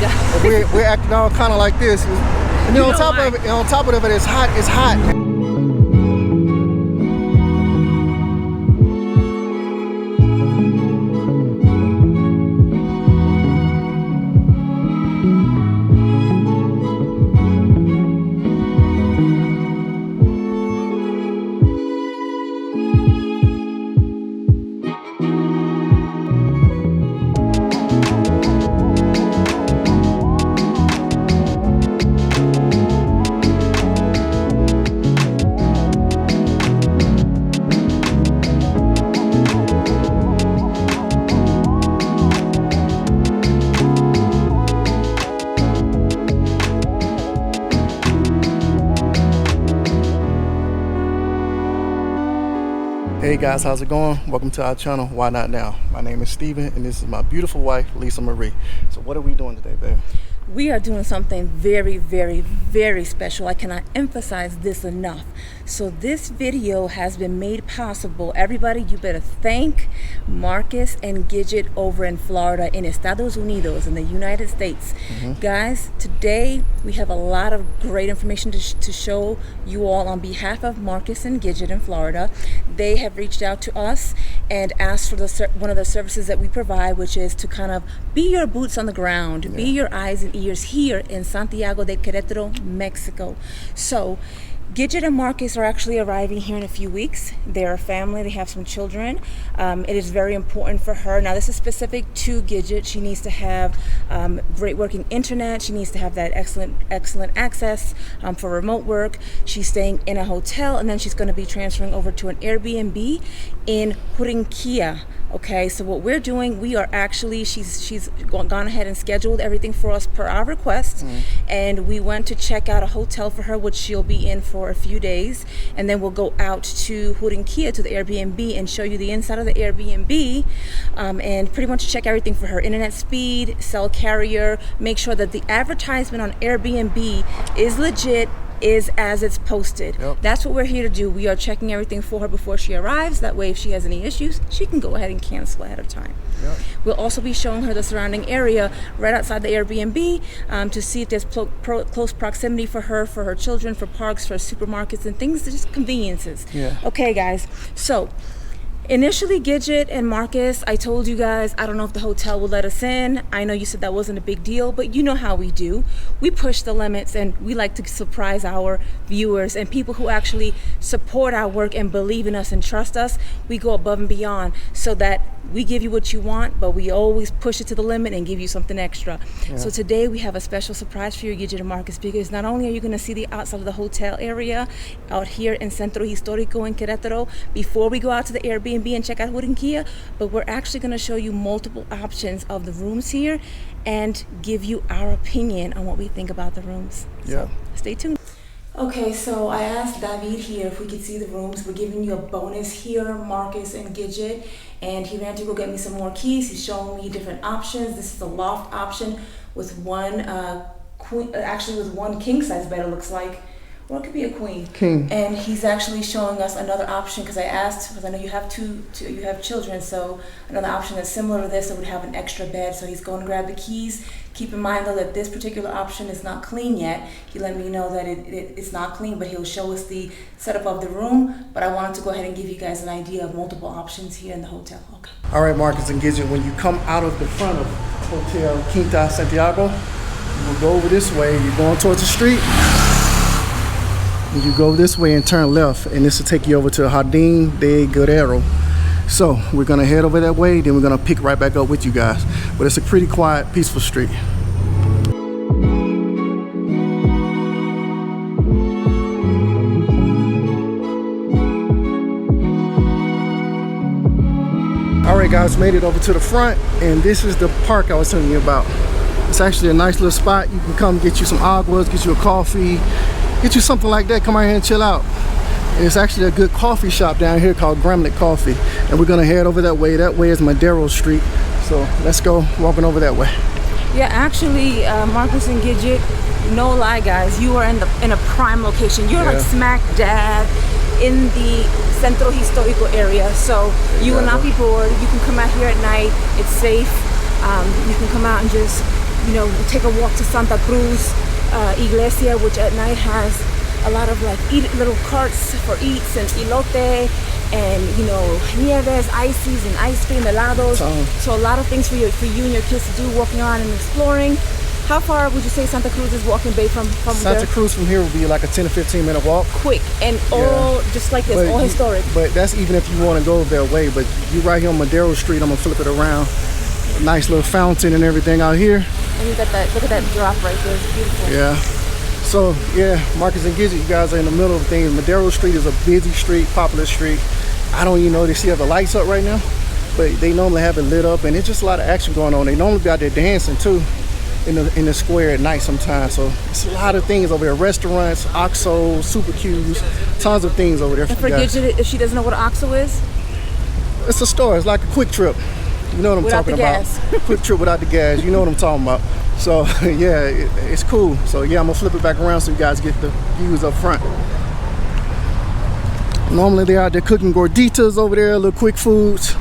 guys. We're acting all kind of like this. And then on top of it, it's hot. It's hot. Hey guys, how's it going? Welcome to our channel, Why Not Now? My name is Steven and this is my beautiful wife, Lisa Marie. So what are we doing today, babe? We are doing something very, very, very special. I cannot emphasize this enough. So this video has been made possible. Everybody, you better thank Marcus and Gidget over in Florida, in Estados Unidos, in the United States. Guys, today we have a lot of great information to show you all on behalf of Marcus and Gidget in Florida. They have reached out to us and asked for one of the services that we provide, which is to kind of be your boots on the ground, be your eyes and ears here in Santiago de Queretaro, Mexico. So Gidget and Marcus are actually arriving here in a few weeks. They're a family, they have some children. It is very important for her. Now this is specific to Gidget. She needs to have great working internet. She needs to have that excellent access for remote work. She's staying in a hotel and then she's gonna be transferring over to an Airbnb in Juriquilla. Okay, so what we're doing, we are actually, she's gone ahead and scheduled everything for us per our request. And we went to check out a hotel for her, which she'll be in for a few days. And then we'll go out to Juriquilla to the Airbnb and show you the inside of the Airbnb and pretty much check everything for her. Internet speed, cell carrier, make sure that the advertisement on Airbnb is legit, is as it's posted. That's what we're here to do. We are checking everything for her before she arrives. That way, if she has any issues, she can go ahead and cancel ahead of time. We'll also be showing her the surrounding area right outside the Airbnb to see if there's close proximity for her children, for parks, for supermarkets and things, just conveniences. Okay, guys. So initially, Gidget and Marcus, I told you guys, I don't know if the hotel will let us in. I know you said that wasn't a big deal, but you know how we do. We push the limits and we like to surprise our viewers and people who actually support our work and believe in us and trust us. We go above and beyond so that we give you what you want, but we always push it to the limit and give you something extra. So today we have a special surprise for you, Gidget and Marcus, because not only are you gonna see the outside of the hotel area out here in Centro Historico in Queretaro before we go out to the Airbnb and check out Juriquilla, but we're actually going to show you multiple options of the rooms here and give you our opinion on what we think about the rooms. So stay tuned. Okay, so I asked David here if we could see the rooms. We're giving you a bonus here, Marcus and Gidget, and he ran to go get me some more keys. He's showing me different options. This is the loft option with one with one king size bed, it looks like. Or it could be a queen. King. And he's actually showing us another option because I asked, because I know you have you have children, so another option that's similar to this that would have an extra bed. So he's going to grab the keys. Keep in mind though that this particular option is not clean yet. He let me know that it's not clean, but he'll show us the setup of the room. But I wanted to go ahead and give you guys an idea of multiple options here in the hotel. Okay. All right, Marcus and Gidget, when you come out of the front of Hotel Quinta Santiago, you will go over this way. You're going towards the street. You go this way and turn left, and this will take you over to Jardín de Guerrero. So we're gonna head over that way, then we're gonna pick right back up with you guys. But it's a pretty quiet, peaceful street. All right, guys, made it over to the front, and this is the park I was telling you about. It's actually a nice little spot. You can come get you some aguas, get you a coffee, get you something like that. Come out here and chill out. And it's actually a good coffee shop down here called Gremlin Coffee. And we're gonna head over that way. That way is Madero Street. So let's go walking over that way. Yeah, actually, Marcus and Gidget, no lie, guys, you are in a prime location. You're like smack dab in the Centro Historico area. So you will not be bored. You can come out here at night. It's safe. You can come out and just you know, take a walk to Santa Cruz Iglesia, which at night has a lot of like little carts for eats and elote and, you know, nieves, ices and ice cream, helados. So a lot of things for you and your kids to do, walking around and exploring. How far would you say Santa Cruz is walking bay from Santa there? Cruz from here would be like a 10 to 15 minute walk. Quick and all just like this, all historic. But that's even if you want to go their way. But you right here on Madero Street, I'm gonna flip it around. Nice little fountain and everything out here. And you got that, look at that drop right there, it's beautiful. Yeah. So yeah, Marcus and Gidget, you guys are in the middle of things. Madero Street is a busy street, popular street. I don't even know they still have the lights up right now, but they normally have it lit up, and it's just a lot of action going on. They normally be out there dancing too in the square at night sometimes. So it's a lot of things over there. Restaurants, OXXO, Super Q's, tons of things over there. And for Gidget, if she doesn't know what OXXO is? It's a store. It's like a quick trip. You know what I'm talking about. Quick trip without the gas. You know what I'm talking about. So yeah, it's cool. So yeah, I'm gonna flip it back around so you guys get the views up front. Normally they're out there cooking gorditas over there, little quick foods,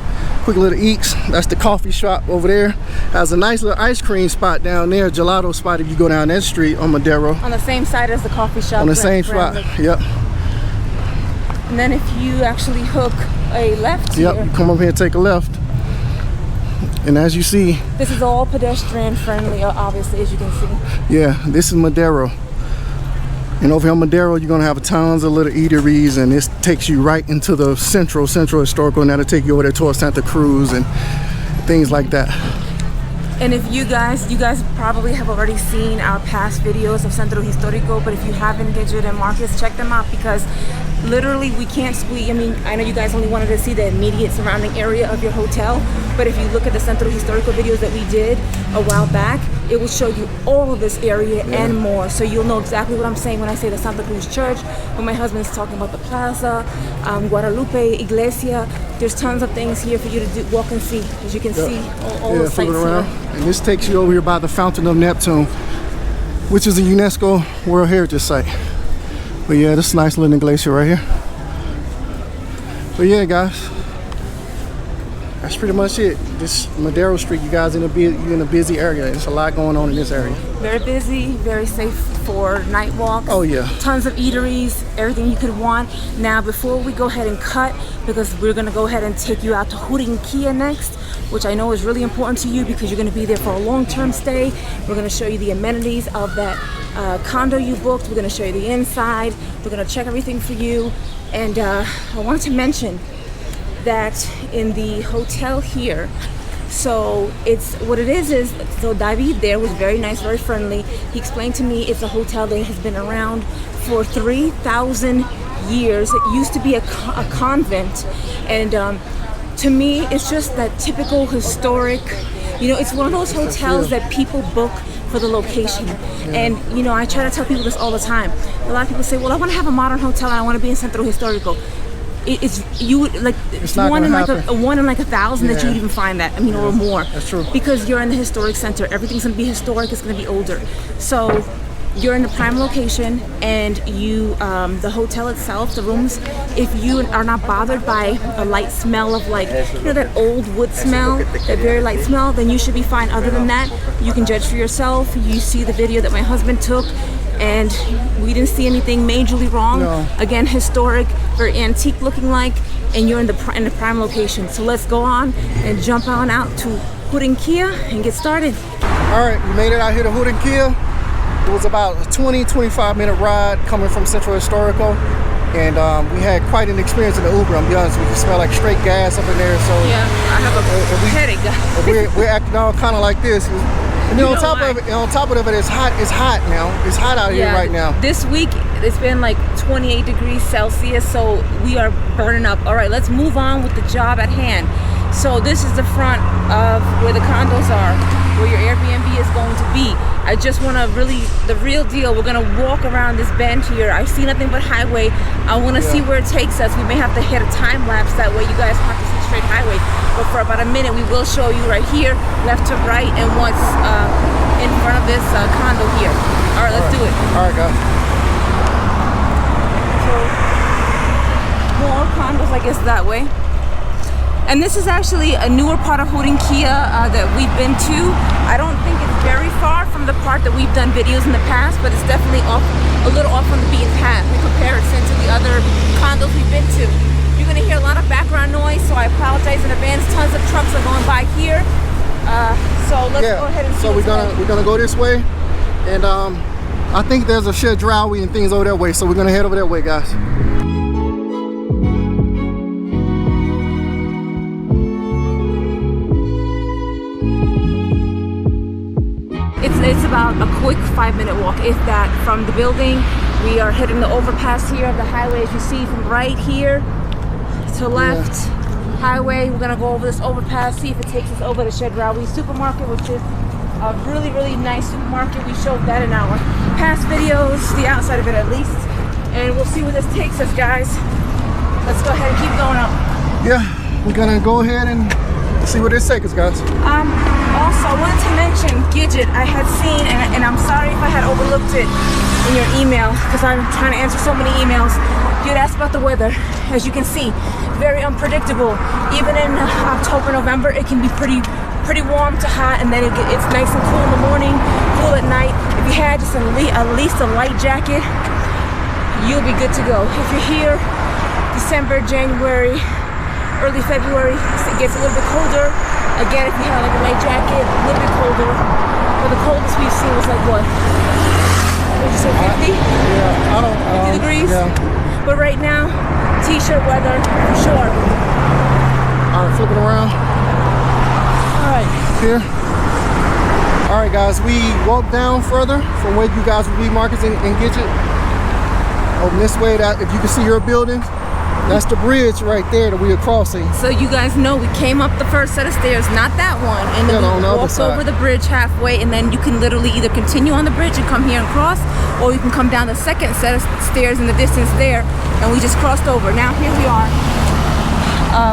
quick little eats. That's the coffee shop over there. Has a nice little ice cream spot down there, gelato spot if you go down that street on Madero. On the same side as the coffee shop. On the same spot, yep. And then if you actually hook a left here. Yep, you come up here and take a left. And as you see, this is all pedestrian friendly, obviously, as you can see. Yeah, this is Madero. And over here on Madero, you're gonna have tons of little eateries, and this takes you right into the Centro Historical, and that'll take you over there towards Santa Cruz and things like that. And if you guys probably have already seen our past videos of Centro Historico, but if you haven't, Gidget and Marcus, check them out, because literally we can't squeeze. I mean, I know you guys only wanted to see the immediate surrounding area of your hotel, but if you look at the Centro Historico videos that we did a while back, it will show you all of this area and more. So you'll know exactly what I'm saying when I say the Santa Cruz Church, when my husband is talking about the plaza, Guadalupe Iglesia. There's tons of things here for you to do, walk and see. As you can see, all the sites here. And this takes you over here by the Fountain of Neptune, which is a UNESCO World Heritage Site. But yeah, this is a nice little glacier right here. But yeah, guys, that's pretty much it. This Madero Street, you guys you're in a busy area. There's a lot going on in this area. Very busy, very safe for night walks. Oh yeah. Tons of eateries, everything you could want. Now, before we go ahead and cut, because we're gonna go ahead and take you out to Juriquilla next, which I know is really important to you because you're gonna be there for a long-term stay. We're gonna show you the amenities of that condo you booked. We're gonna show you the inside. We're gonna check everything for you. And I wanted to mention that in the hotel here, so it's what it is so David there was very nice, very friendly. He explained to me it's a hotel that has been around for 3,000 years. It used to be a convent, and to me it's just that typical historic, you know, it's one of those hotels that people book for the location. And you know, I try to tell people this all the time. A lot of people say, well, I want to have a modern hotel and I want to be in Centro Historico. It's one in like a 1,000 that you would even find that. I mean, or more. That's true. Because you're in the historic center. Everything's going to be historic. It's going to be older. So you're in the prime location, and you the hotel itself, the rooms, if you are not bothered by a light smell of, like, you know, that old wood smell, that very light smell, then you should be fine. Other than that, you can judge for yourself. You see the video that my husband took, and we didn't see anything majorly wrong. No. Again, historic, very antique looking like, and you're in the prime location. So let's go on and jump on out to Juriquilla and get started. All right, we made it out here to Juriquilla. It was about a 20-25 minute ride coming from Centro Historico, and we had quite an experience in the Uber. I'm be honest with you, smell like straight gas up in there. So yeah, I have a headache. We're acting all kind of like this. And then on top of it, it's hot. It's hot now. It's hot out here right now. This week it's been like 28 degrees Celsius, so we are burning up. All right, let's move on with the job at hand. So this is the front of where the condos are, where your Airbnb is going to be. I just want to the real deal. We're going to walk around this bend here. I see nothing but highway. I want to see where it takes us. We may have to hit a time lapse. That way you guys have to see straight highway. But for about a minute, we will show you right here, left to right, and what's in front of this condo here. All right, let's do it. All right, guys. So, more condos, I guess, that way. And this is actually a newer part of Juriquilla that we've been to. I don't think it's very far from the part that we've done videos in the past, but it's definitely a little off on the beaten path in comparison to the other condos we've been to. You're gonna hear a lot of background noise, so I apologize in advance. Tons of trucks are going by here. So let's go ahead and see. So we're gonna go this way, and I think there's a chedraui and things over that way, so we're gonna head over that way, guys. It's about a quick 5-minute walk, if that, from the building. We are hitting the overpass here of the highway, as you see from right here to left. Highway. We're gonna go over this overpass, see if it takes us over to Chedraui Supermarket, which is a really, really nice supermarket. We showed that in our past videos, the outside of it at least, and we'll see where this takes us, guys. Let's go ahead and keep going up. Yeah, we're gonna go ahead and see where this takes us, guys. Also, I wanted to mention Gidget. I had seen, and I'm sorry if I had overlooked it in your email, because I'm trying to answer so many emails. You'd asked about the weather. As you can see, very unpredictable. Even in October, November, it can be pretty warm to hot, and then it's nice and cool in the morning, cool at night. If you had just at least a light jacket, you'll be good to go. If you're here, December, January, early February, it gets a little bit colder. Again, if you have like a light jacket, a little bit colder. But the coldest we've seen was like what? What did you say, 50? Yeah, I don't 50 degrees? Yeah. But right now, t-shirt weather for sure. All right, flipping around. All right. Here. All right, guys, we walk down further from where you guys will be markets in Gidget. Over this way, that if you can see your building, that's the bridge right there that we are crossing. So you guys know we came up the first set of stairs, not that one, and then we walked over the bridge halfway, and then you can literally either continue on the bridge and come here and cross, or you can come down the second set of stairs in the distance there, and we just crossed over. Now here we are.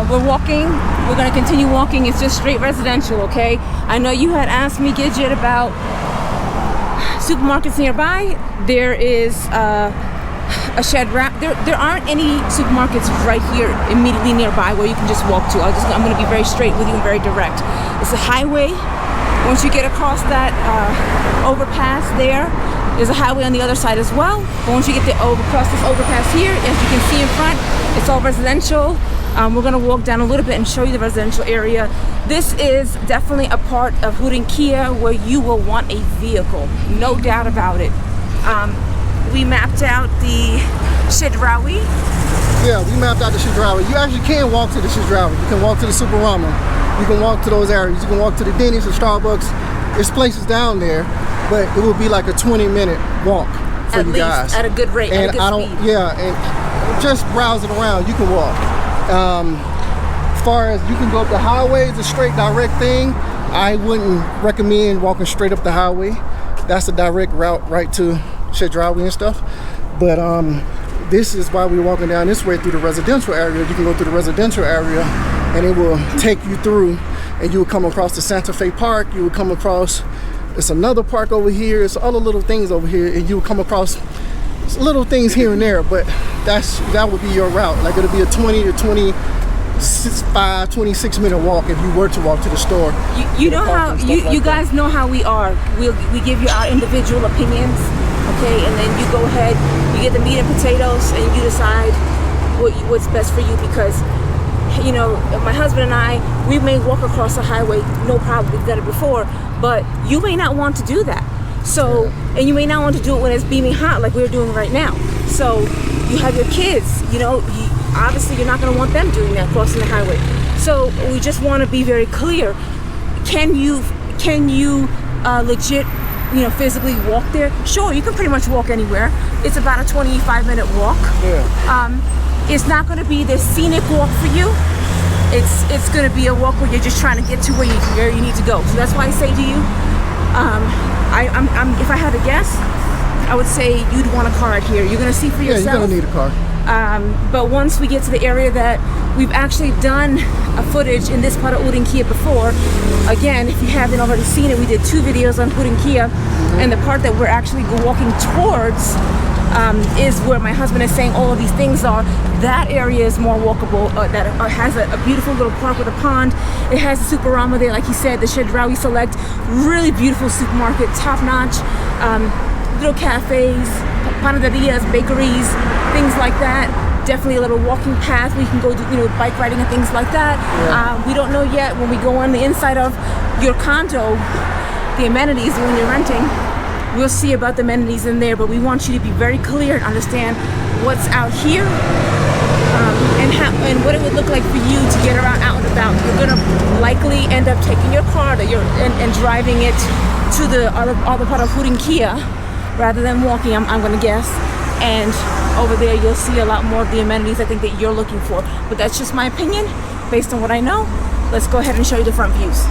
We're walking. We're gonna continue walking. It's just straight residential, okay? I know you had asked me, Gidget, about supermarkets nearby. There is a shed wrap. There aren't any supermarkets right here immediately nearby where you can just walk to. I'm going to be very straight with you and very direct. It's a highway. Once you get across that overpass there's a highway on the other side as well. But once you get across this overpass here, as you can see in front, it's all residential. We're going to walk down a little bit and show you the residential area. This is definitely a part of Juriquilla where you will want a vehicle, no doubt about it. We mapped out the Chedraui. Yeah, we mapped out the Chedraui. You actually can walk to the Chedraui. You can walk to the Superama. You can walk to those areas. You can walk to the Denny's or Starbucks. There's places down there, but it will be like a 20-minute walk for you guys. At a good rate, and at a good speed. Yeah, and just browsing around, you can walk. As far as you can go up the highway, it's a straight direct thing. I wouldn't recommend walking straight up the highway. That's a direct route right to Chedraui and stuff, but this is why we're walking down this way through the residential area. You can go through the residential area and it will take you through, and you will come across the Santa Fe Park. You will come across, it's another park over here, it's other little things over here, and you will come across little things here and there, but that would be your route. Like it'll be a 20 to 26 minute walk if you were to walk to the store. You know how you guys know how we are. We give you our individual opinions, okay, and then you go ahead, you get the meat and potatoes, and you decide what's best for you. Because you know, my husband and I, we may walk across the highway, no problem. We've done it before, but you may not want to do that. So, and you may not want to do it when it's beaming hot like we're doing right now. So you have your kids, you know, obviously you're not going to want them doing that, crossing the highway. So we just want to be very clear. Can you legit, you know, physically walk there? Sure, you can pretty much walk anywhere. It's about a 25-minute walk. Yeah. It's not going to be this scenic walk for you. It's going to be a walk where you're just trying to get to where you need to go. So that's why I say to you, if I had to guess, I would say you'd want a car out here. You're going to see for yourself. Yeah, you're going to need a car. But once we get to the area that we've actually done a footage in this part of Juriquilla before, again, if you haven't already seen it, we did 2 videos on Juriquilla, and the part that we're actually walking towards is where my husband is saying all of these things are. That area is more walkable. That has a beautiful little park with a pond. It has a Superama there, like he said, the Chedraui Select, really beautiful supermarket, top notch. Little cafes, panaderias, bakeries, things like that. Definitely a little walking path where you can go do, bike riding and things like that. Yeah. We don't know yet when we go on the inside of your condo, the amenities when you're renting. We'll see about the amenities in there, but we want you to be very clear and understand what's out here and what it would look like for you to get around out and about. You're gonna likely end up taking your car and driving it to the other part of Juriquilla rather than walking, I'm gonna guess. And over there you'll see a lot more of the amenities I think that you're looking for. But that's just my opinion based on what I know. Let's go ahead and show you the front views.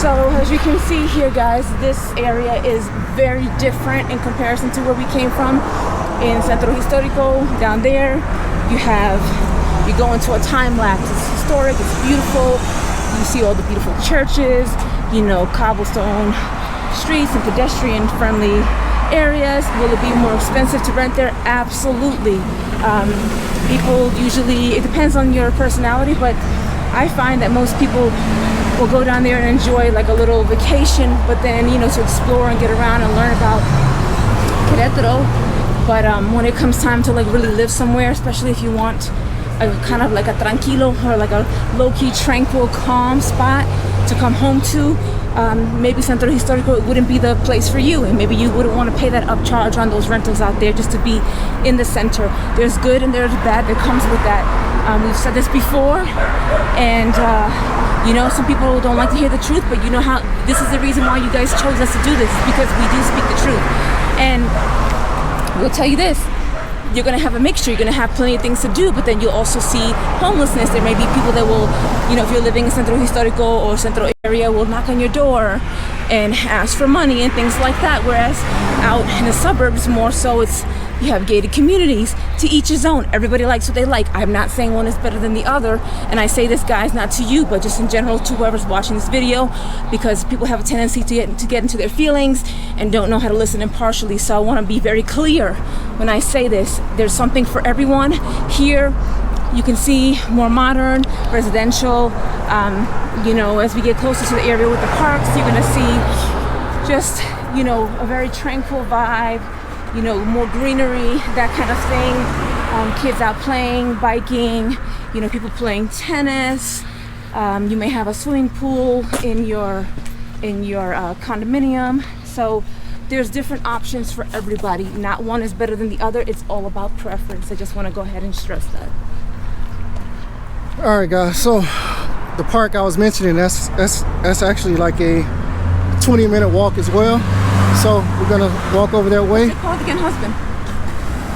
So as you can see here, guys, this area is very different in comparison to where we came from in Centro Historico. Down there you go into a time lapse. It's historic, it's beautiful. You see all the beautiful churches, cobblestone streets and pedestrian friendly areas. Will it be more expensive to rent there? Absolutely. People usually, it depends on your personality, but I find that most people will go down there and enjoy like a little vacation, but then to explore and get around and learn about Queretaro. But when it comes time to like really live somewhere, especially if you want a kind of like a tranquilo or like a low-key tranquil calm spot to come home to, maybe Centro Historico wouldn't be the place for you, and maybe you wouldn't want to pay that upcharge on those rentals out there just to be in the center. There's good and there's bad that comes with that. We've said this before, and some people don't like to hear the truth, but you know how this is the reason why you guys chose us to do this, because we do speak the truth. And we'll tell you this, you're going to have a mixture. You're going to have plenty of things to do, but then you'll also see homelessness. There may be people that will, if you're living in Centro Historico or Centro area, will knock on your door and ask for money and things like that. Whereas out in the suburbs, more so, you have gated communities. To each his own. Everybody likes what they like. I'm not saying one is better than the other, and I say this, guys, not to you, but just in general to whoever's watching this video, because people have a tendency to get into their feelings and don't know how to listen impartially. So I want to be very clear when I say this. There's something for everyone here. You can see more modern, residential. As we get closer to the area with the parks, you're going to see just, a very tranquil vibe. More greenery, that kind of thing. Kids out playing, biking, people playing tennis. You may have a swimming pool in your condominium. So there's different options for everybody. Not one is better than the other. It's all about preference. I just want to go ahead and stress that. All right, guys. So the park I was mentioning, that's actually like a 20-minute walk as well. So we're gonna walk over that way. What's it called again, husband?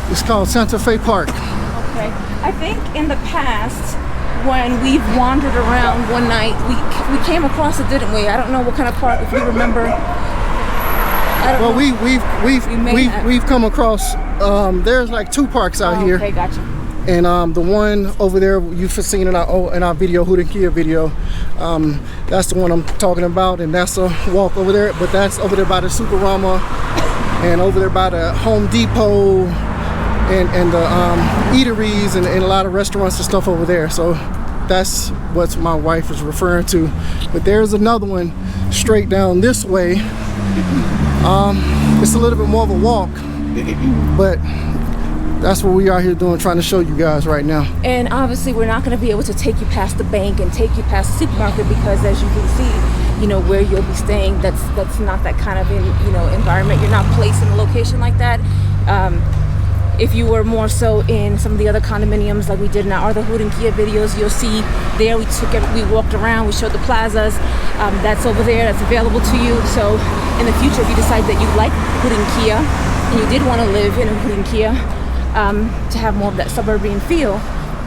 It's called Santa Fe Park. Okay. I think in the past, when we've wandered around one night, we came across it, didn't we? I don't know what kind of park, if you remember. Well, we've come across. There's like 2 parks out here. Okay, gotcha. And the one over there you've seen in our video, Juriquilla video, that's the one I'm talking about, and that's a walk over there. But that's over there by the Superama, and over there by the Home Depot, and the eateries and a lot of restaurants and stuff over there. So that's what my wife is referring to. But there's another one straight down this way. It's a little bit more of a walk, but that's what we are here doing, trying to show you guys right now. And obviously we're not going to be able to take you past the bank and take you past the supermarket, because as you can see, where you'll be staying, that's not that kind of environment. You're not placed in a location like that. If you were more so in some of the other condominiums like we did in our other Juriquilla videos, you'll see there we walked around, we showed the plazas. That's over there, that's available to you. So in the future, if you decide that you like Juriquilla and you did want to live in a Juriquilla, to have more of that suburban feel,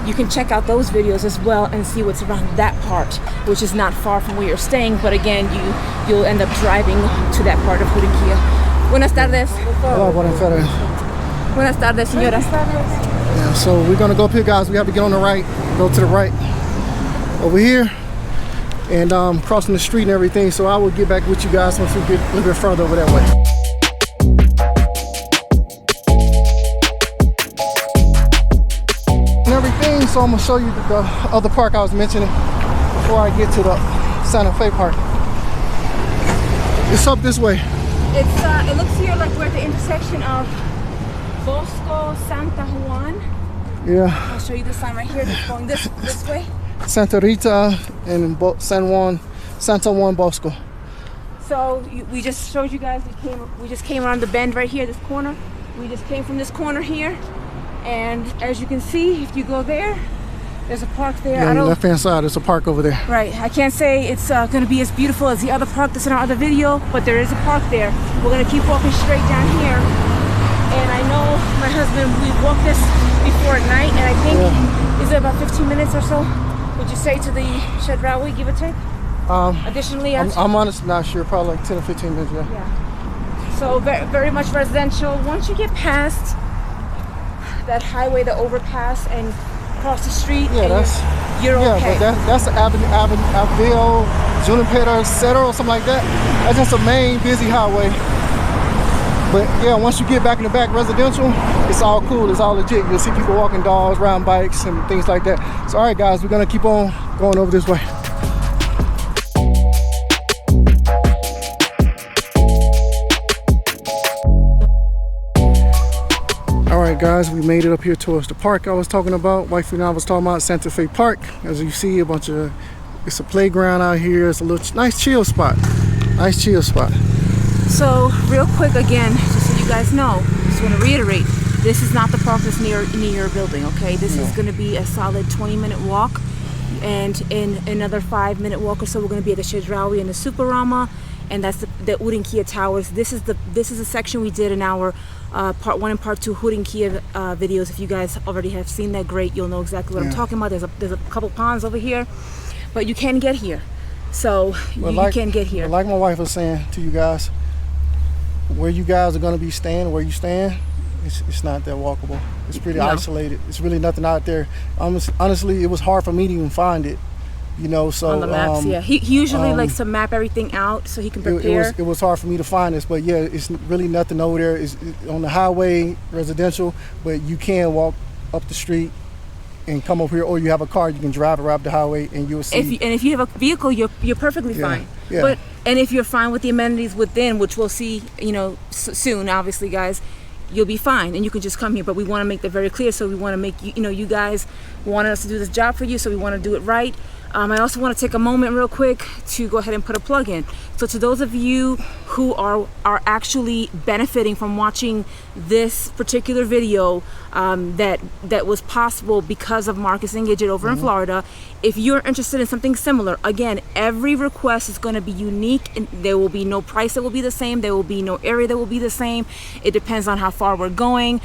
you can check out those videos as well and see what's around that part, which is not far from where you're staying, but again, you'll end up driving to that part of Juriquilla. Buenas tardes. Hola, buenas tardes. Buenas tardes, señora. Yeah, so we're gonna go up here, guys. We have to get on the right, go to the right over here, and crossing the street and everything. So I will get back with you guys once we get a little bit further over that way. And everything, so I'm gonna show you the other park I was mentioning before I get to the Santa Fe Park. It's up this way. It looks here like we're at the intersection of Bosco, Santa Juan. Yeah. I'll show you the sign right here that's going this way. Santa Rita and Santa Juan Bosco. So we just showed you guys, we just came around the bend right here, this corner. We just came from this corner here. And as you can see, if you go there, there's a park there. Yeah, on the left hand side, there's a park over there. Right. I can't say it's going to be as beautiful as the other park that's in our other video, but there is a park there. We're going to keep walking straight down here. And I know my husband, we walked this before at night, and I think, is it about 15 minutes or so? Would you say to the Chedraui, give or take? Additionally, I'm honestly not sure, probably like 10 or 15 minutes, yeah. So very, very much residential. Once you get past that highway, the overpass, and cross the street, you're okay. But that's the Avil, Junipero, Cetro, or something like that. That's just a main busy highway. But yeah, once you get back in the back residential, it's all cool, it's all legit. You'll see people walking dogs, riding bikes, and things like that. So all right guys, we're gonna keep on going over this way. All right guys, we made it up here towards the park I was talking about. Wifey and I was talking about Santa Fe Park. As you see, it's a playground out here. It's a little nice chill spot. Nice chill spot. So real quick again, just so you guys know, just want to reiterate, this is not the park that's near your building, okay? This is going to be a solid 20-minute walk, and in another 5-minute walk or so, we're going to be at the Chedraui and the Superama, and that's the Juriquilla Towers. This is a section we did in our part 1 and part 2 Juriquilla videos. If you guys already have seen that, great, you'll know exactly what I'm talking about. There's a couple ponds over here, but you can get here. So you can get here. Like my wife was saying to you guys, where you guys are going to be staying, where you stand, it's not that walkable. It's pretty isolated. It's really nothing out there. Honestly, it was hard for me to even find it, you know. So on the maps, he usually likes to map everything out so he can prepare. It was hard for me to find this, but yeah, it's really nothing over there. It's on the highway, residential, but you can walk up the street and come over here, or you have a car, you can drive around the highway and you'll see. If you have a vehicle, you're perfectly fine. Yeah. And if you're fine with the amenities within, which we'll see, you know, soon, obviously, guys, you'll be fine, and you can just come here. But we want to make that very clear. So we want to make you guys wanted us to do this job for you, so we want to do it right. I also want to take a moment real quick to go ahead and put a plug in. So to those of you who are actually benefiting from watching this particular video, that was possible because of Marcus and Gidget over in Florida, if you're interested in something similar, again, every request is going to be unique, and there will be no price that will be the same. There will be no area that will be the same. It depends on how far we're going.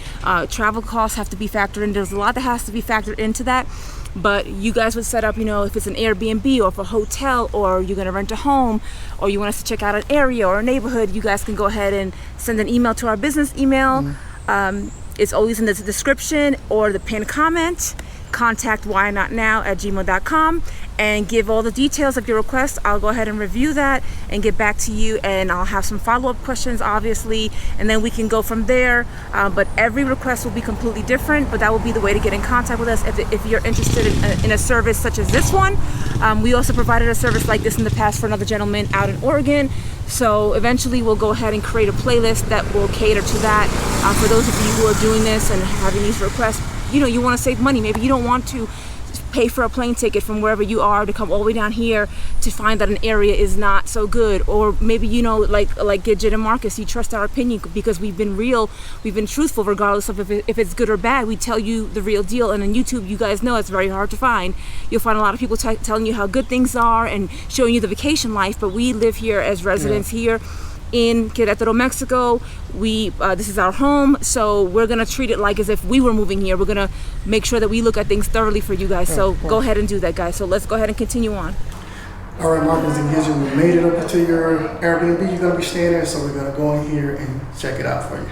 Travel costs have to be factored in. There's a lot that has to be factored into that. But you guys would set up, you know, if it's an Airbnb or if a hotel, or you're going to rent a home, or you want us to check out an area or a neighborhood, you guys can go ahead and send an email to our business email. It's always in the description or the pinned comment. Contact whynotnow@gmail.com and give all the details of your request. I'll go ahead and review that and get back to you, and I'll have some follow-up questions, obviously, and then we can go from there. But every request will be completely different, but that will be the way to get in contact with us if you're interested in a service such as this one. We also provided a service like this in the past for another gentleman out in Oregon. So eventually we'll go ahead and create a playlist that will cater to that. For those of you who are doing this and having these requests, you know, you want to save money. Maybe you don't want to pay for a plane ticket from wherever you are to come all the way down here to find that an area is not so good. Or maybe, you know, like Gidget and Marcus, you trust our opinion because we've been real, we've been truthful, regardless of if it's good or bad. We tell you the real deal. And on YouTube, you guys know it's very hard to find. You'll find a lot of people telling you how good things are and showing you the vacation life, but we live here as residents here in Queretaro, Mexico. This is our home, so we're gonna treat it like as if we were moving here. We're gonna make sure that we look at things thoroughly for you guys. So go ahead and do that, guys. So let's go ahead and continue on. All right, Marcus and Gidget, we made it up to your Airbnb you're gonna be staying in, so we're gonna go in here and check it out for you.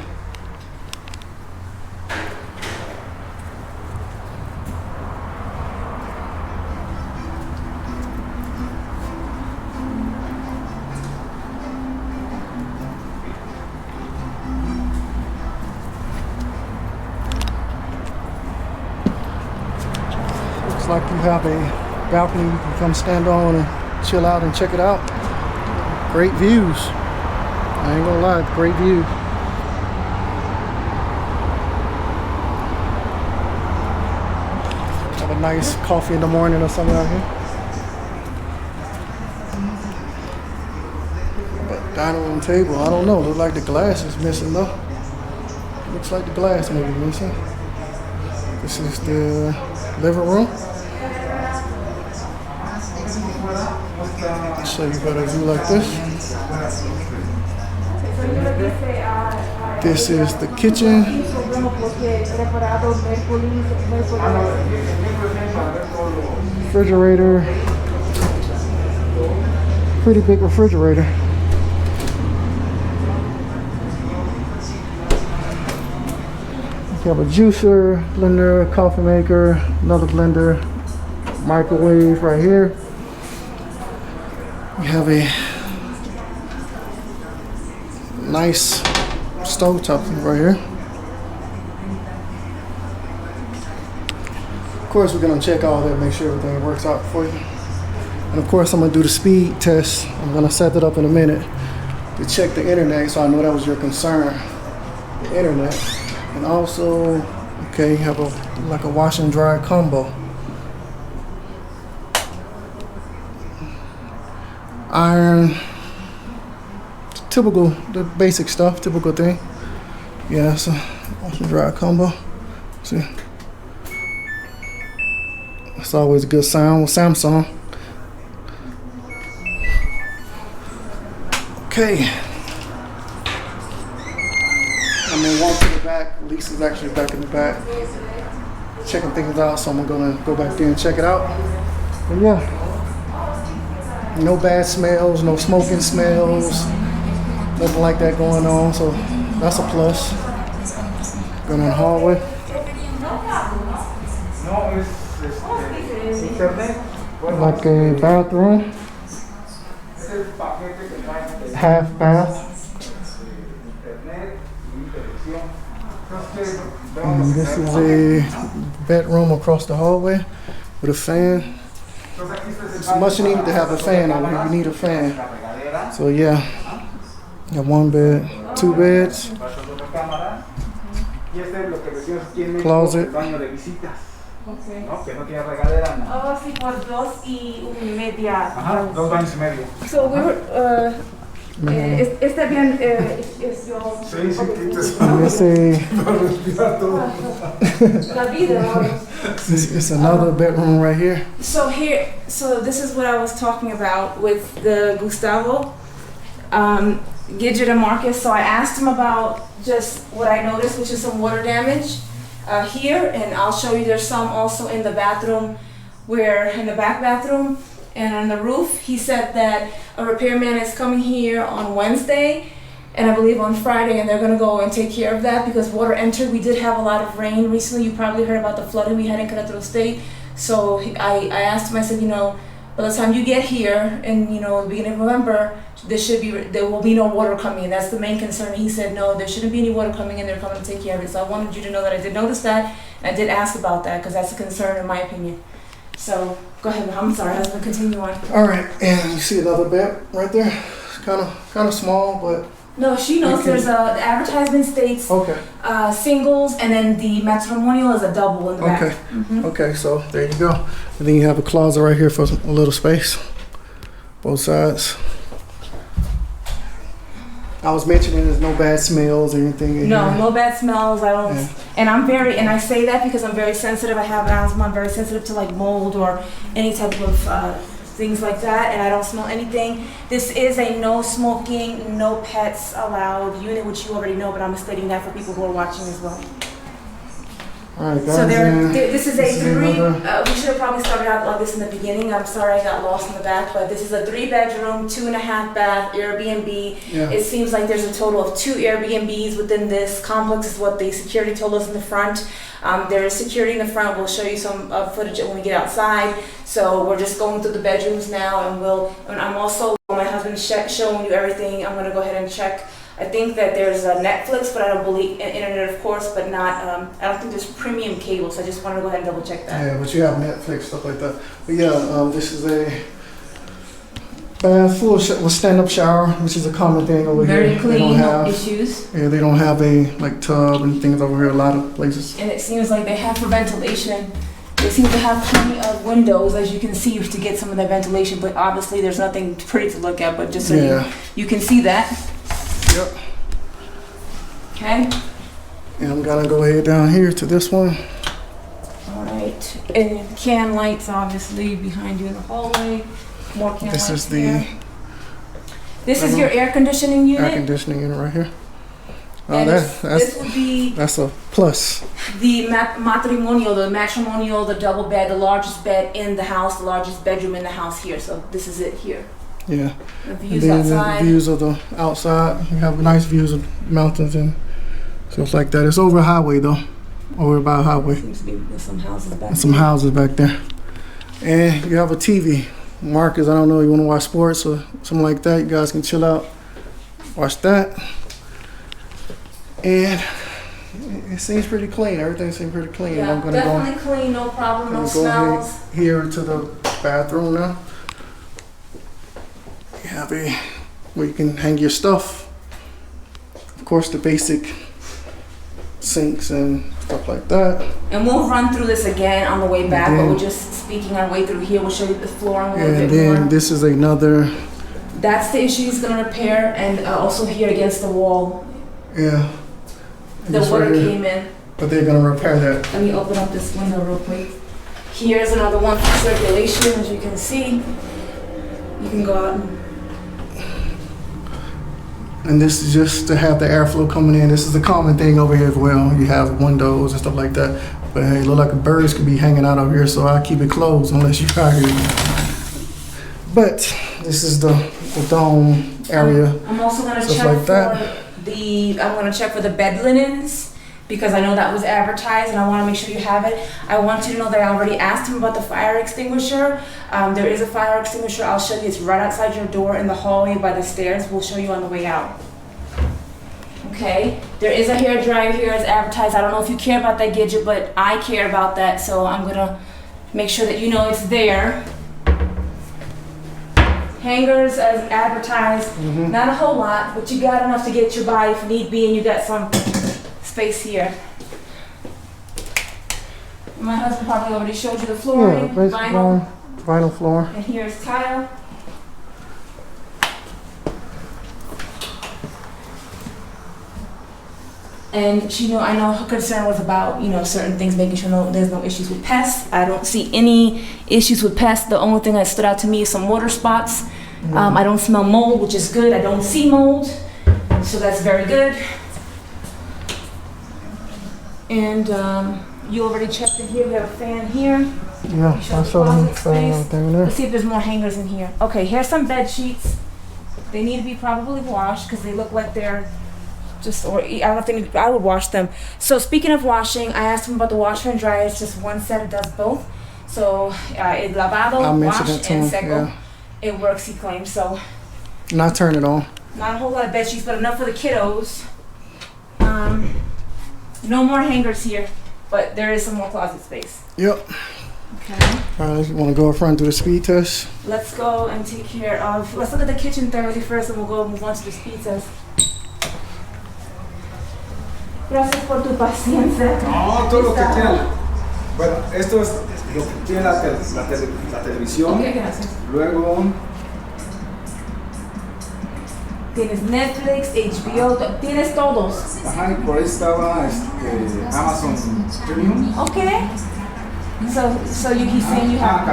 Looks like you have a balcony you can come stand on and chill out and check it out. Great views. I ain't gonna lie, great view. Have a nice coffee in the morning or something out here. But dining room table, I don't know. Looks like the glass is missing though. Looks like the glass may be missing. This is the living room. So you got a view like this. This is the kitchen. Refrigerator. Pretty big refrigerator. You have a juicer, blender, coffee maker, another blender, microwave right here. You have a nice stove top right here. Of course, we're gonna check all that, make sure everything works out for you. And of course, I'm gonna do the speed test. I'm gonna set it up in a minute to check the internet, so I know that was your concern, the internet. And also, okay, you have like a wash and dry combo. Iron, typical, the basic stuff, typical thing. Yeah, so wash and dry combo. See, it's always a good sound with Samsung. Okay. I'm gonna walk to the back. Lisa's actually back in the back, checking things out. So I'm gonna go back there and check it out. But yeah. No bad smells, no smoking smells, nothing like that going on, so that's a plus. Going in the hallway. Like a bathroom, half bath. And this is a bedroom across the hallway with a fan. It's much needed to have a fan over here. You need a fan. So yeah, you have one bed, two beds, closet. Oh, sí, por 2.5. Ajá, 2 baños y medio. So we were, está bien, es yo. Sí, sí, La vida. It's another bedroom right here. So this is what I was talking about with the Gustavo, Gidget and Marcus. So I asked him about just what I noticed, which is some water damage here, and I'll show you there's some also in the bathroom, in the back bathroom and on the roof. He said that a repairman is coming here on Wednesday and I believe on Friday, and they're gonna go and take care of that because water entered. We did have a lot of rain recently. You probably heard about the flooding we had in Queretaro State. So I asked him, I said, by the time you get here in, the beginning of November, there will be no water coming in. That's the main concern. He said, no, there shouldn't be any water coming in. They're coming to take care of it. So I wanted you to know that I did notice that, and I did ask about that because that's a concern in my opinion. So go ahead. I'm sorry. I was gonna continue on. All right, and you see another bed right there. It's kind of small, but no, she knows. There's the advertisement states singles, and then the matrimonial is a double in the back. Okay. Okay, so there you go. And then you have a closet right here for a little space, both sides. I was mentioning there's no bad smells or anything in here. No bad smells. I don't, and and I say that because I'm very sensitive. I have asthma. I'm very sensitive to like mold or any type of things like that, and I don't smell anything. This is a no smoking, no pets allowed unit, which you already know, but I'm stating that for people who are watching as well. All right, guys. So this is a three. We should have probably started out like this in the beginning. I'm sorry I got lost in the back, but this is a 3-bedroom, 2.5 bath Airbnb. Yeah. It seems like there's a total of 2 Airbnbs within this complex, is what the security told us in the front. There is security in the front. We'll show you some footage when we get outside. So we're just going through the bedrooms now, and I'm also, my husband's showing you everything. I'm gonna go ahead and check I think that there's a Netflix, but I don't believe internet, of course, but not. I don't think there's premium cable. So I just wanted to go ahead and double check that. Yeah, but you have Netflix, stuff like that. But yeah, this is a bath full with stand-up shower, which is a common thing over Very here. clean, They don't no have issues. Yeah, they don't have a like tub and things over here. A lot of places. And it seems like they have for ventilation. They seem to have plenty of windows, as you can see, to get some of that ventilation. But obviously, there's nothing pretty to look at. But just so you can see that. Yep. Okay. And I'm gonna go ahead down here to this one. All right. And can lights, obviously, behind you in the hallway. More can lights. This is the here. This is your air conditioning unit. air conditioning unit right here. And this would be that's a plus. the matrimonial, the double bed, the largest bed in the house, the largest bedroom in the house here. So this is it here. Yeah. The views and then outside. The views of the outside. You have nice views of mountains and stuff like that. It's over a highway though. Over by a highway. Seems to be some houses back And some houses back there. And you have a TV. Marcus, I don't know, you want to watch sports or something like that, you guys can chill out, watch that. And it seems pretty clean. Everything seems pretty clean. Yeah, I'm gonna definitely clean, no problem, no go smells. here to the bathroom now. You have where you can hang your stuff. Of course, the basic sinks and stuff like that. And we'll run through this again on the way back, but we're just speaking our way through here. We'll show you the flooring a little bit more. And then this is another. That's the issue he's gonna repair, and also here against the wall. Yeah. The water came in. But they're gonna repair that. Let me open up this window real quick. Here's another one for circulation, as you can see. You can go out and this is just to have the airflow coming in. This is a common thing over here as well. You have windows and stuff like that. But hey, it look like birds could be hanging out over here, so I keep it closed unless you're out here. But this is the dome area. I'm also gonna check like I'm gonna check for the bed linens, because I know that was advertised and I wanna make sure you have it. I want you to know that I already asked him about the fire extinguisher. There is a fire extinguisher. I'll show you. It's right outside your door in the hallway by the stairs. We'll show you on the way out. Okay, there is a hair dryer here as advertised. I don't know if you care about that, Gidget, but I care about that, so I'm gonna make sure that you know it's there. Hangers as advertised, not a whole lot, but you got enough to get you by if need be, and you got some space here. My husband probably already showed you the flooring, vinyl floor. And here's tile. And I know her concern was about, certain things, making sure there's no issues with pests. I don't see any issues with pests. The only thing that stood out to me is some water spots. I don't smell mold, which is good. I don't see mold, so that's very good. And you already checked in here. We have a fan here. Yeah, I saw the fan thing there. Let's see if there's more hangers in here. Okay, here's some bed sheets. They need to be probably washed because they look like they're I don't think I would wash them. So speaking of washing, I asked him about the washer and dryer. It's just one set. It does both. So it's lavado, wash, and seco. Yeah. It works, he claims. So not turn it on. Not a whole lot of bed sheets, but enough for the kiddos. No more hangers here, but there is some more closet space. Yep. Okay. All right, you want to go up front do the speed test? Let's go and take care of. Let's look at the kitchen thoroughly first, and we'll move on to the speed test. Gracias por tu paciencia. No, todo lo que tiene. Bueno, esto es lo que tiene la televisión. Ok, gracias. Luego. Tienes Netflix, HBO, tienes todos. Ajá, y por ahí estaba Amazon Premium. Okay. So he's saying you have.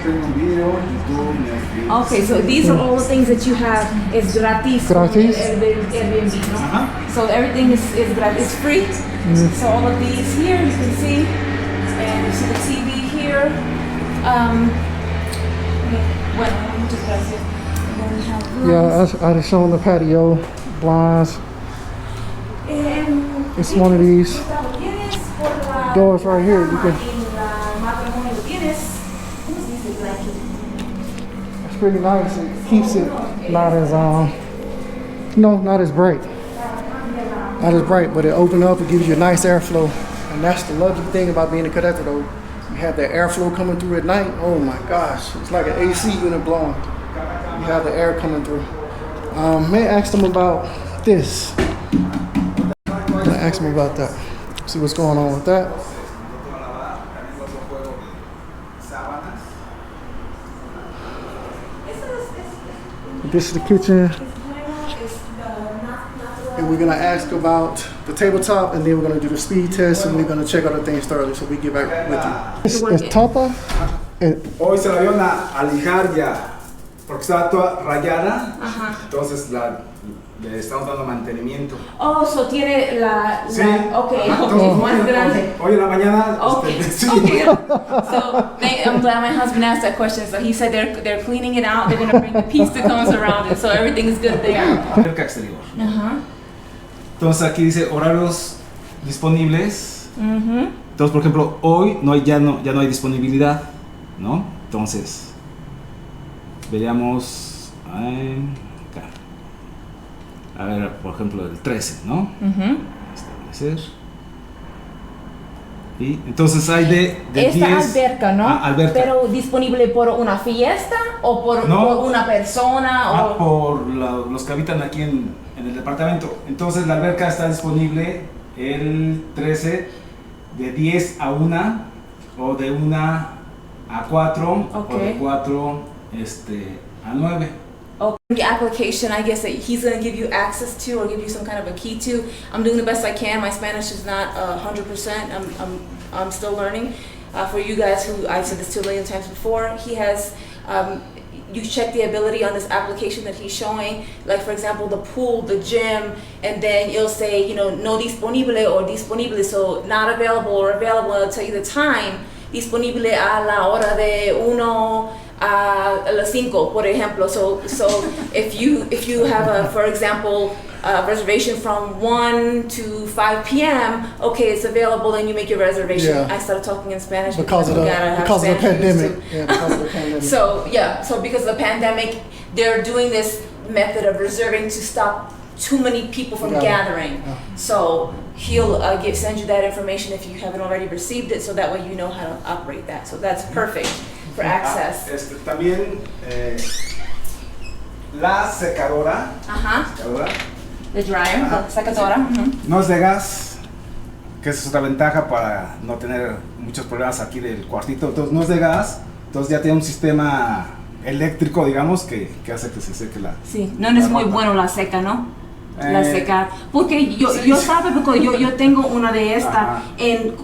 Premium Video, YouTube, Netflix. Okay, so these are all the things that you have. It's gratis. Gratis. Airbnb, no? So everything is gratis, it's free. So all of these here you can see, and you see the TV here. Muchas gracias. And then we have rooms. Yeah, I just shown the patio blinds. It's one of these doors right here. You can. It's pretty nice. It keeps it not as not as bright. Not as bright, but it opens up, it gives you a nice airflow. And that's the lucky thing about being in Queretaro. You have that airflow coming through at night. Oh my gosh, it's like an AC unit blowing. You have the air coming through. May I ask them about this? I'm gonna ask them about that. See what's going on with that. This is the kitchen. And we're gonna ask about the tabletop, and then we're gonna do the speed test, and we're gonna check other things thoroughly. So we get back with you. It's tapa. Hoy se la vieron a lijar ya, porque estaba toda rayada. Entonces le estamos dando mantenimiento. Oh, so tiene Sí. okay, Todo más grande. Hoy en la mañana. Okay. Sí. Okay. So I'm glad my husband asked that question. So he said they're cleaning it out. They're gonna bring the piece that comes around it, so everything is good there. Alberca exterior. Entonces aquí dice horarios disponibles. Entonces, por ejemplo, hoy ya no hay disponibilidad, ¿no? Entonces, veríamos acá. A ver, por ejemplo, el 13, ¿no? Establecer. Y entonces hay de Esta 10 alberca, ¿no? Alberca. Pero disponible por una fiesta o por una persona o por los que habitan aquí en el departamento. Entonces la alberca está disponible el 13 de 10 a 1 o de 1 a 4 o de 4 a 9. the application, I guess, that he's going to give you access to or give you some kind of a key to. I'm doing the best I can. My Spanish is not 100%. I'm still learning. For you guys who I said this to a million times before, he has you check the ability on this application that he's showing, like for example the pool, the gym, and then it'll say, you know, no disponible or disponible, so not available or available. It'll tell you the time, disponible a la hora de 1 a las 5, por ejemplo. So if you have a, for example, a reservation from 1 to 5 p.m., okay, it's available, and you make your reservation. Yeah. I started talking in Spanish because of the pandemic. Yeah, because of the pandemic. So because of the pandemic, they're doing this method of reserving to stop too many people from gathering. Yeah. So he'll send you that information if you haven't already received it, so that way you know how to operate that. So that's perfect for access. También la secadora. Secadora. The dryer, la secadora. No es de gas, que esa es otra ventaja para no tener muchos problemas aquí del cuartito. Entonces no es de gas, entonces ya tiene un sistema eléctrico, digamos, que hace que se seque la. Sí, no es muy bueno la seca, ¿no? La seca, porque yo sí. sabe, porque yo tengo una de estas en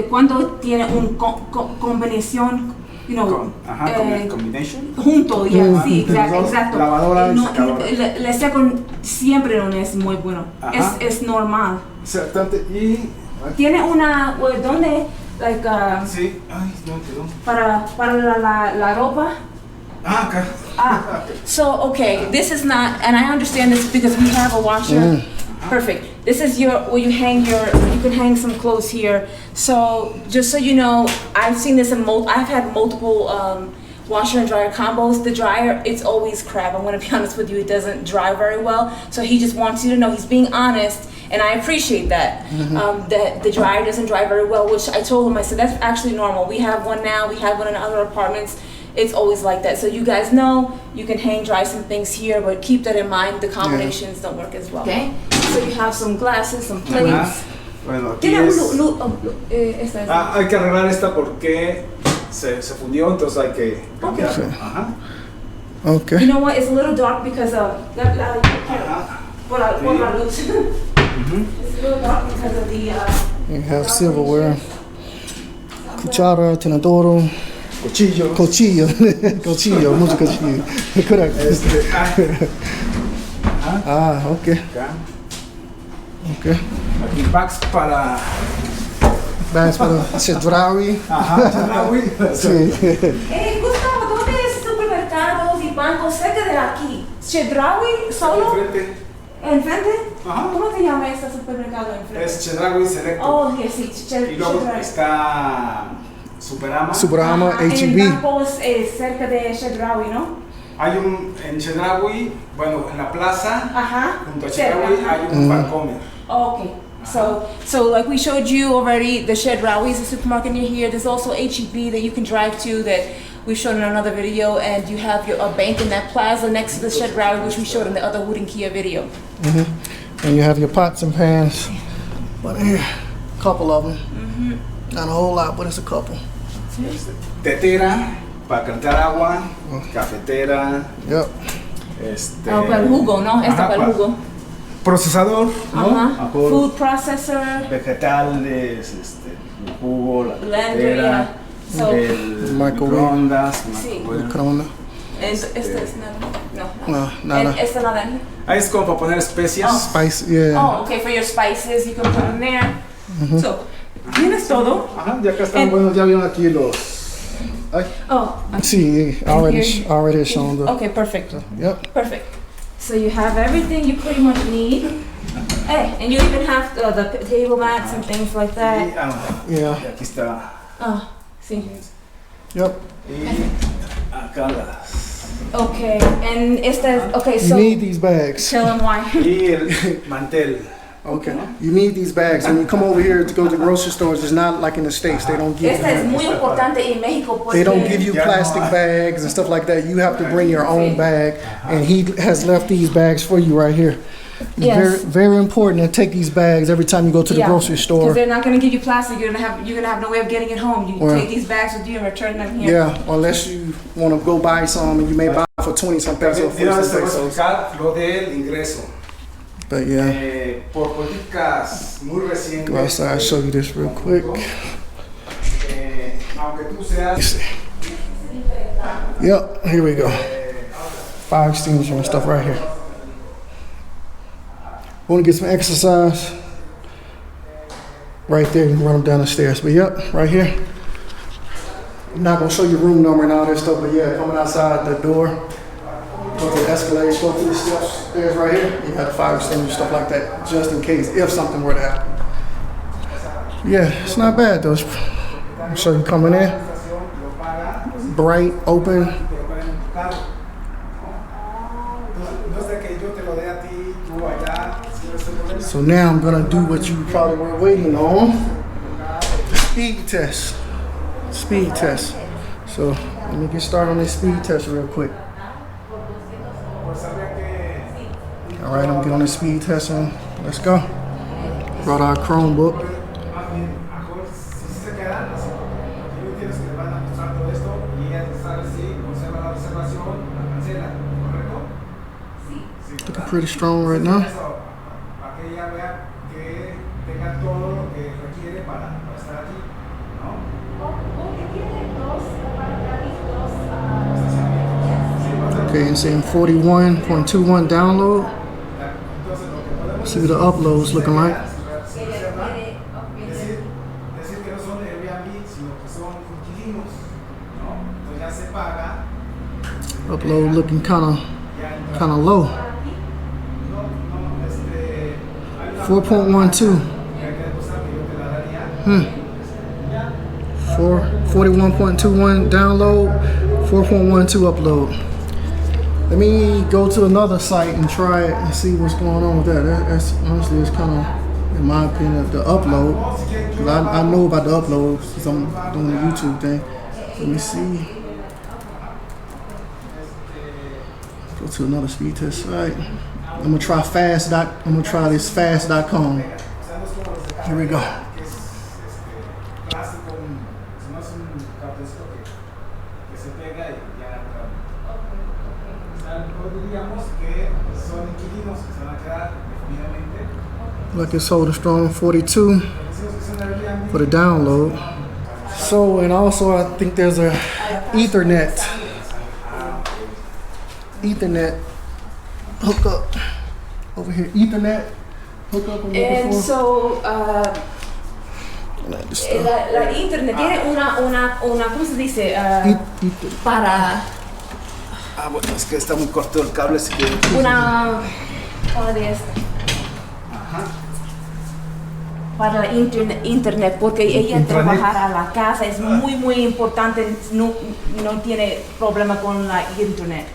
cuando tiene un combinación, you know, combination. Junto, sí, exacto. Lavadora y secadora. La seco siempre no es muy bueno. Es normal. Exactamente. Y tiene una, ¿dónde? Like, sí, ay, no quedó. Para la ropa. Okay. So okay, this is not, and I understand this because we have a washer. Perfect. This is where you can hang some clothes here. So just so you know, I've seen this I've had multiple washer and dryer combos. The dryer, it's always crap. I'm gonna be honest with you, it doesn't dry very well. So he just wants you to know, he's being honest, and I appreciate that. That the dryer doesn't dry very well, which I told him, I said, that's actually normal. We have one now, we have one in other apartments. It's always like that. So you guys know, you can hang dry some things here, but keep that in mind, the combinations don't work as well. Okay? So you have some glasses, some plates. Bueno, aquí hay que arreglar esta porque se fundió, entonces hay que cambiarlo. Okay. You know what? It's a little dark because of por la luz. It's a little dark because of the. You have silverware, cuchara, tenedor, cuchillo, mucho cuchillo. Correct. Okay. Okay. Aquí bags para chedraui. Sí. Gustavo, ¿dónde es supermercados y bancos cerca de aquí? ¿Chedraui solo? ¿Enfrente? ¿Cómo se llama este supermercado enfrente? Es Chedraui Selecto. Oh, sí, Y luego está Superama. H&B. En el campo es cerca de Chedraui, ¿no? Hay en Chedraui, bueno, en la plaza, junto a cerca. Chedraui hay un Vancomer. Okay. So like we showed you already, the Shed Rawi is a supermarket near here. There's also HEB that you can drive to that we showed in another video, and you have a bank in that plaza next to the Shed Rawi, which we showed in the other Juriquilla video. And you have your pots and pans. But here, a couple of them. Not a whole lot, but it's a couple. Tetera para calentar agua, cafetera. Yep. Para el jugo, ¿no? Esta para el jugo. Procesador, ¿no? Food processor. Vegetales, el jugo, la Blender, cafetera, So, el microwave. microondas. Sí. Microondas. Esta es nada. No. Nada. Esta nada. Ahí es como para poner especias. Spice, yeah. Oh, okay, for your spices, you can put them there. So, tienes todo. Ajá, ya acá están, bueno, ya vieron aquí los... Ay. Oh, See, already shown the. okay, perfect. Yep. Perfect. So you have everything you pretty much need. Hey, and you even have the table mats and things like that. Yeah. Y aquí está. Oh, sí. Yep. Y acá las... Okay, and okay, You so need these bags. tell them why. Y el mantel. Okay. You need these bags. When you come over here to go to the grocery stores, it's not like in the States. They don't give Esta es you. muy importante en México porque They don't give you plastic bags and stuff like that. You have to bring your own bag, and he has left these bags for you right here. It's Yes. very important to take these bags every time you go to the grocery because store. they're not gonna give you plastic. You're gonna have no way of getting it home. You Right. take these bags with you and return them here. Yeah, unless you want to go buy some, and you may buy for 20 some pesos, De una 40 vez te some voy a pesos. explicar lo del ingreso. But yeah, Por políticas muy recientes. go outside. I'll show you this real quick. Aunque tú seas... Yep, here we go. Fire extinguisher and stuff right here. Want to get some exercise? Right there, you can run them down the stairs. But yep, right here. I'm not gonna show you room number and all that stuff, but yeah, coming outside the door, go to the escalators, go through the steps, stairs right here. You have fire extinguisher, stuff like that, just in case if something were to happen. Yeah, it's not bad though. I'll show you coming in. Bright, open. So now I'm gonna do what you probably were waiting on. Speed test. Speed test. So let me get started on this speed test real quick. All right, I'm gonna get on this speed test and let's go. Brought our Chromebook. Looking pretty strong right now. Okay, it's saying 41.21 download. See what the upload's looking like. Upload looking kind of low. 4.12. 41.21 download, 4.12 upload. Let me go to another site and try it and see what's going on with that. That's honestly, it's kind of, in my opinion, the upload. Cause I know about the upload because I'm doing the YouTube thing. Let me see. Go to another speed test site. I'm gonna try this fast.com. Here we go. Like it's holding strong 42 for the download. So, and also I think there's a Ethernet hookup over here. Ethernet hookup I'm looking And for. so, la internet tiene una, ¿cómo se dice? Para Ah, bueno, es que está muy corto el cable, así que... una, ¿cómo de esto? Para la internet, porque ella trabajar a la casa es muy importante, no tiene problema con la internet.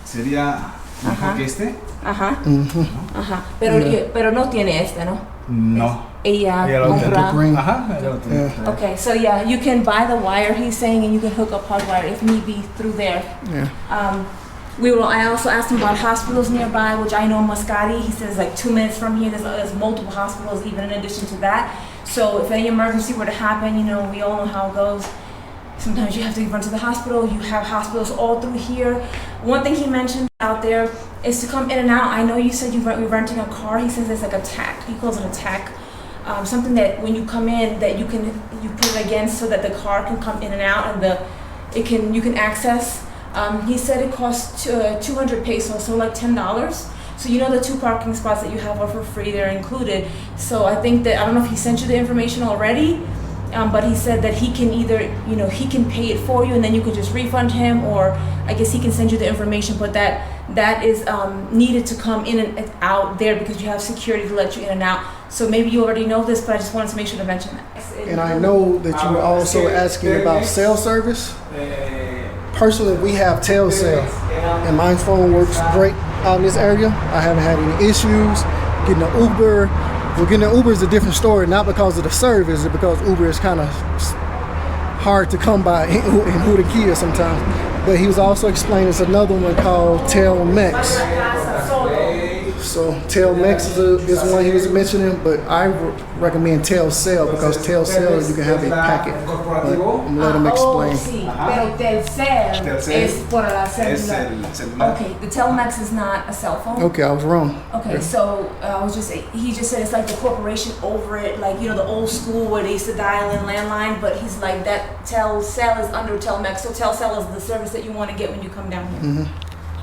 Sería mejor que este. Ajá. Ajá. Pero no tiene este, ¿no? No. Ella Ella lo tiene. compra. Ajá, ella lo tiene. Okay, so yeah, you can buy the wire, he's saying, and you can hook up hardwire if need be through there. Yeah. I also asked him about hospitals nearby, which I know Muscati. He says like 2 minutes from here, there's multiple hospitals even in addition to that. So if any emergency were to happen, you know, we all know how it goes. Sometimes you have to run to the hospital. You have hospitals all through here. One thing he mentioned out there is to come in and out. I know you said you're renting a car. He says it's like a tack. He calls it a tack. Something that when you come in, that you put it against so that the car can come in and out and you can access. He said it costs 200 pesos, so like $10. So you know the 2 parking spots that you have are for free, they're included. So I think that, I don't know if he sent you the information already, but he said that he can either, you know, he can pay it for you and then you can just refund him, or I guess he can send you the information, but that is needed to come in and out there because you have security to let you in and out. So maybe you already know this, but I just wanted to make sure to mention that. And I know that you were also asking about cell service. Personally, we have Telcel, and my phone works great out in this area. I haven't had any issues getting an Uber. Well, getting an Uber is a different story, not because of the service, it's because Uber is kind of hard to come by in Juriquilla sometimes. But he was also explaining there's another one called Telmex. So Telmex is one he was mentioning, but I recommend Telcel because Telcel you can have a packet. But let him explain. Pero Telcel es por la celular. Okay, the Telmex is not a cell phone. Okay, I was wrong. Okay, Yeah. so he just said it's like the corporation over it, like, you know, the old school where they used to dial in landline, but he's like that Telcel is under Telmex, so Telcel is the service that you want to get when you come down here.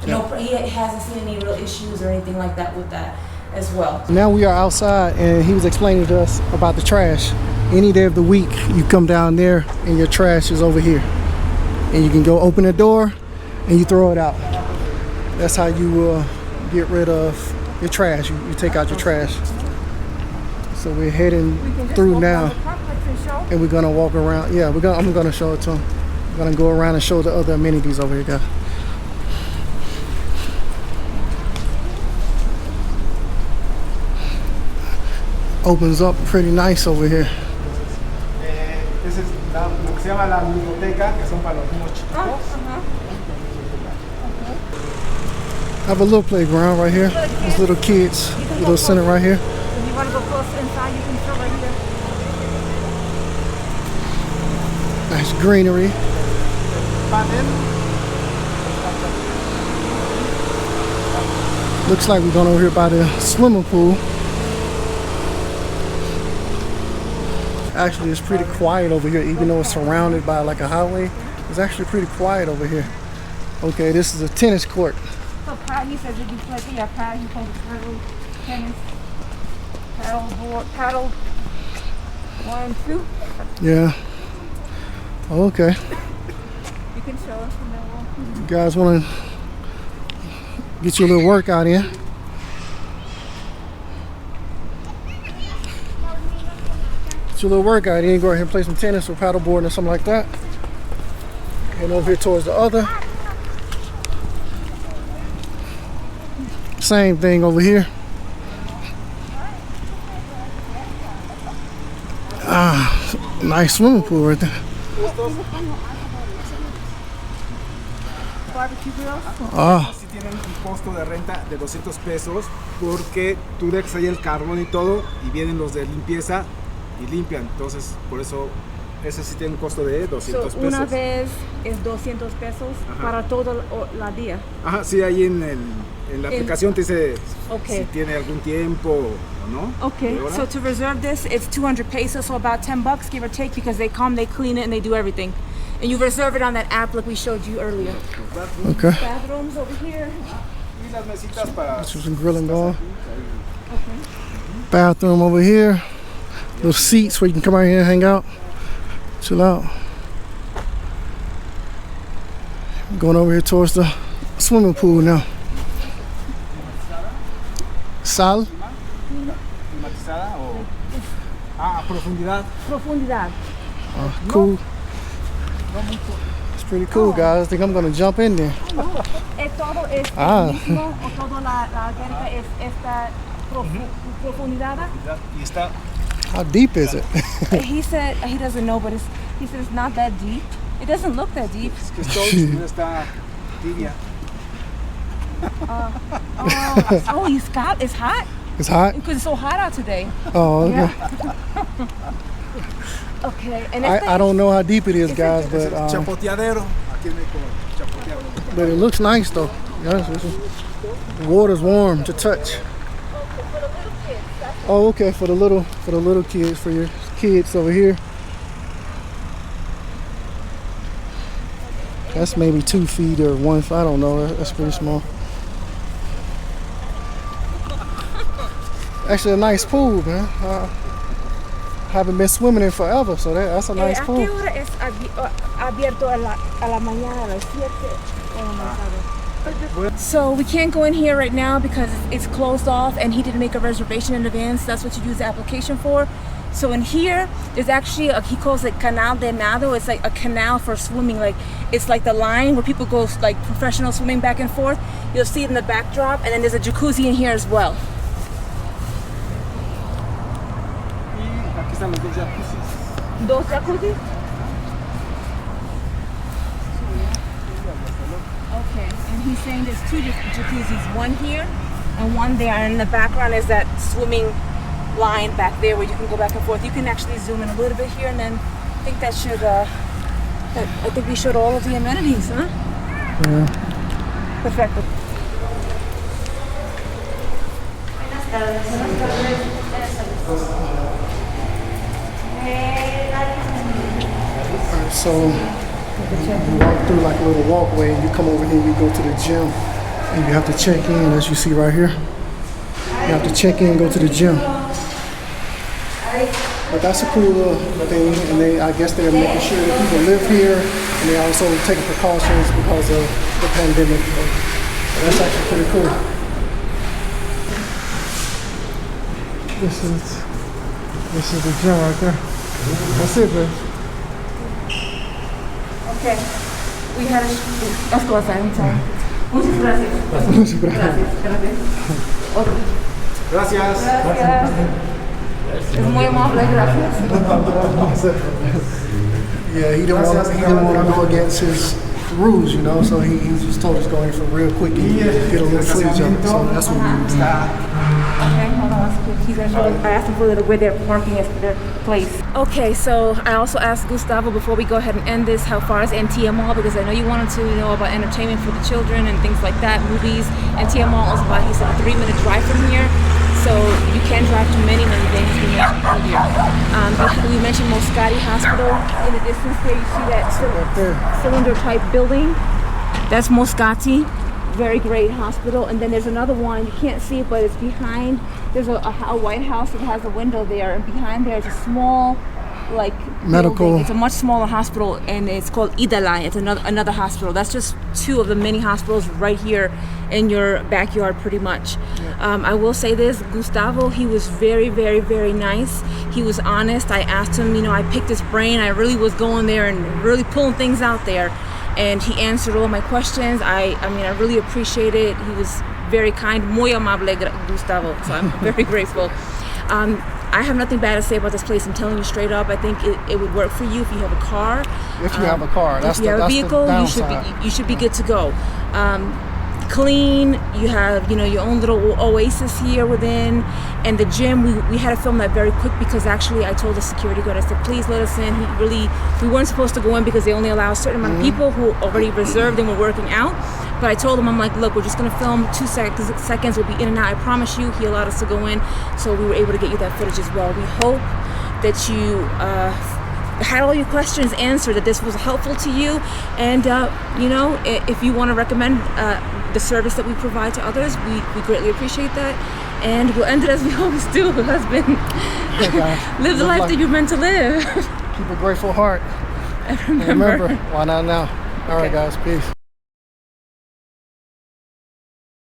No, he hasn't seen any real issues or anything like that with that as well. Now we are outside, and he was explaining to us about the trash. Any day of the week, you come down there, and your trash is over here, and you can go open the door, and you throw it out. That's how you get rid of your trash. You take out your trash. So we're heading through now, and we're gonna walk around. Yeah, I'm gonna show it to him. I'm gonna go around and show the other amenities over here, guys. Opens up pretty nice over here. Esa es lo que se llama la biblioteca, que son para los niños chiquitos. I have a little playground right here. There's little kids, little center right here. If you want to go closer inside, you can throw right here. Nice greenery. Looks like we're going over here by the swimming pool. Actually, it's pretty quiet over here, even though it's surrounded by like a highway. It's actually pretty quiet over here. Okay, this is a tennis court. So he says if you play pad, you call it paddle, tennis, paddle 1 and 2. Yeah. Okay. You can show us from there. You guys want to get you a little workout in? Get you a little workout in. Go ahead and play some tennis or paddleboard or something like that. And over here towards the other. Same thing over here. Nice swimming pool right there. Sí tienen un costo de renta de 200 pesos porque tú dejas ahí el carbón y todo y vienen los de limpieza y limpian. Entonces, por eso, ese sí tiene un costo de 200 pesos. Una vez es 200 pesos. Ajá. Para todo la día. Ajá, sí, ahí en la aplicación te dice okay, si tiene algún tiempo o no. Okay, so to reserve this, it's 200 pesos, so about $10, give or take, because they come, they clean it, and they do everything. And you reserve it on that app like we showed you earlier. Okay. Bathrooms over here. Y las mesitas para... There's some grilling going. Okay. Bathroom over here. Little seats where you can come out here and hang out. Chill out. Going over here towards the swimming pool now. Sal. Climatizada o... profundidad. Profundidad. Cool. It's pretty cool, guys. I think I'm gonna jump in there. todo es mismo o toda la alberca es esta profundidad. Y está. How deep is it? He said he doesn't know, but he said it's not that deep. It doesn't look that deep. Es que todo está tibia. It's hot. It's hot? Because it's so hot out today. Oh, okay. Yeah. Okay. And I don't know how deep it is, guys, but Chapoteadero. Aquí en México, chapoteadero. but it looks nice though. Yes, the water's warm to touch. Oh, okay, for the little kids, for your kids over here. That's maybe 2 feet or 1 foot. I don't know. That's pretty small. Actually, a nice pool, man. Haven't been swimming in forever, so that's a nice pool. ¿A qué hora es abierto a la mañana, a las 7 o más tarde? So we can't go in here right now because it's closed off, and he didn't make a reservation in advance. That's what you use the application for. So in here, there's actually he calls it canal de nado. It's like a canal for swimming. Like it's like the line where people go like professional swimming back and forth. You'll see it in the backdrop, and then there's a jacuzzi in here as well. Aquí están los dos jacuzzis. Dos jacuzzis? Okay, and he's saying there's 2 jacuzzis, one here and one there, and in the background is that swimming line back there where you can go back and forth. You can actually zoom in a little bit here, and then I think that should, I think we showed all of the amenities, huh? Yeah. Perfecto. Alright, so you walk through like a little walkway, and you come over here, you go to the gym, and you have to check in, as you see right here. You have to check in, go to the gym. But that's a cool little thing, and I guess they're making sure that people live here, and they also taking precautions because of the pandemic. So that's actually pretty cool. This is the gym right there. That's it, man. Okay, we had let's go outside. I'm sorry. Muchas gracias. Muchas gracias. Gracias. Gracias. Es muy amable, gracias. Yeah, he didn't want to go against his rules, you know, so he just told us to go in for real quick and get a little footage of it. So that's what we were doing. Okay, hold on. I asked him for where their parking is for their place. Okay, so I also asked Gustavo before we go ahead and end this, how far is NTM Mall, because I know you wanted to know about entertainment for the children and things like that, movies. NTM Mall is about, he said, a 3-minute drive from here. So you can drive to many things we mentioned earlier. We mentioned Moscati Hospital. In the distance there, you see that cylinder type building. That's Moscati. Very great hospital. And then there's another one, you can't see it, but it's behind. There's a White House that has a window there, and behind there is a small, like, medical building. It's a much smaller hospital, and it's called Idalay. It's another hospital. That's just 2 of the many hospitals right here in your backyard, pretty much. Yeah. I will say this, Gustavo, he was very, very, very nice. He was honest. I asked him, I picked his brain. I really was going there and really pulling things out there, and he answered all my questions. I really appreciate it. He was very kind, muy amable, Gustavo. So I'm very grateful. I have nothing bad to say about this place. I'm telling you straight up. I think it would work for you if you have a car. If you have a car, if you have a vehicle, you should be good to go. Clean. You have your own little oasis here within, and the gym. We had to film that very quick because actually I told the security guard, I said, please let us in. We weren't supposed to go in because they only allow a certain amount of people who already reserved and were working out. But I told him, I'm like, look, we're just gonna film 2 seconds. We'll be in and out. I promise you. He allowed us to go in, so we were able to get you that footage as well. We hope that you had all your questions answered, that this was helpful to you, and if you want to recommend the service that we provide to others, we greatly appreciate that. And we'll end it as we always do, husband. Live the life that you're meant to live. Keep a grateful heart. And remember, why not now? All right, guys, peace.